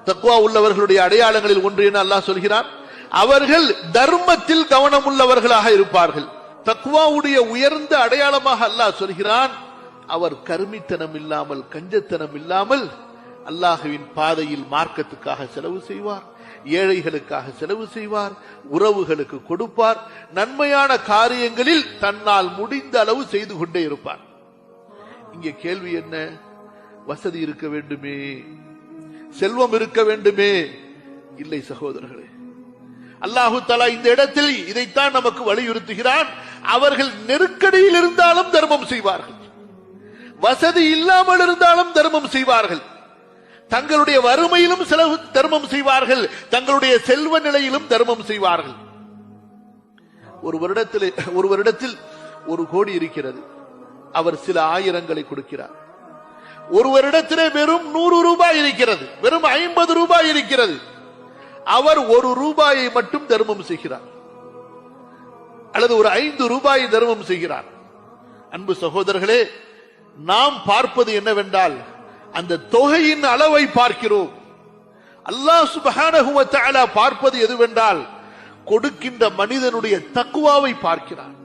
தக்வா உள்ளவர்களுடைய அடையாளங்களில் ஒன்று என அல்லாஹ் சொல்கிறான், அவர்கள் தர்மத்தில் கவனம் உள்ளவர்களாக இருப்பார்கள். தக்வாவுடைய உயர்ந்த அடையாளமாக அல்லாஹ் சொல்கிறான், அவர் கருமித்தனம் இல்லாமல் கஞ்சத்தனம் இல்லாமல் அல்லாஹுவின் பாதையில் மார்க்கத்துக்காக செலவு செய்வார், ஏழைகளுக்காக செலவு செய்வார், உறவுகளுக்கு கொடுப்பார், நன்மையான காரியங்களில் தன்னால் முடிந்த அளவு செய்து கொண்டே இருப்பார். இங்கே கேள்வி என்ன? வசதி இருக்க வேண்டுமே, செல்வம் இருக்க வேண்டுமே? இல்லை சகோதரர்களே, அல்லாஹு தஆலா இந்த இடத்தில் இதைத்தான் நமக்கு வலியுறுத்துகிறான். அவர்கள் நெருக்கடியில் இருந்தாலும் தர்மம் செய்வார்கள், வசதி இல்லாமல் இருந்தாலும் தர்மம் செய்வார்கள், தங்களுடைய வறுமையிலும் செலவு தர்மம் செய்வார்கள், தங்களுடைய செல்வ நிலையிலும் தர்மம் செய்வார்கள். ஒரு வருடத்தில் 1 கோடி இருக்கிறது, அவர் சில ஆயிரங்களை கொடுக்கிறார். ஒரு வருடத்திலே வெறும் 100 ரூபாய் இருக்கிறது, வெறும் 50 ரூபாய் இருக்கிறது, அவர் 1 ரூபாயை மட்டும் தர்மம் செய்கிறார், அல்லது ஒரு 5 ரூபாயை தர்மம் செய்கிறார். அன்பு சகோதரர்களே, நாம் பார்ப்பது என்னவென்றால் அந்த தொகையின் அளவை பார்க்கிறோம். அல்லாஹ் சுப்ஹானஹு வ தஆலா பார்ப்பது எதுவென்றால் கொடுக்கின்ற மனிதனுடைய தக்வாவை பார்க்கிறான்,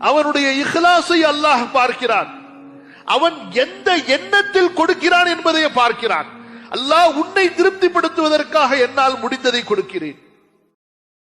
அவனுடைய இஹ்லாஸை அல்லாஹ் பார்க்கிறான், அவன் எந்த எண்ணத்தில் கொடுக்கிறான் என்பதை பார்க்கிறான். அல்லாஹ் உன்னை திருப்திப்படுத்துவதற்காக என்னால் முடிந்ததை கொடுக்கிறேன்,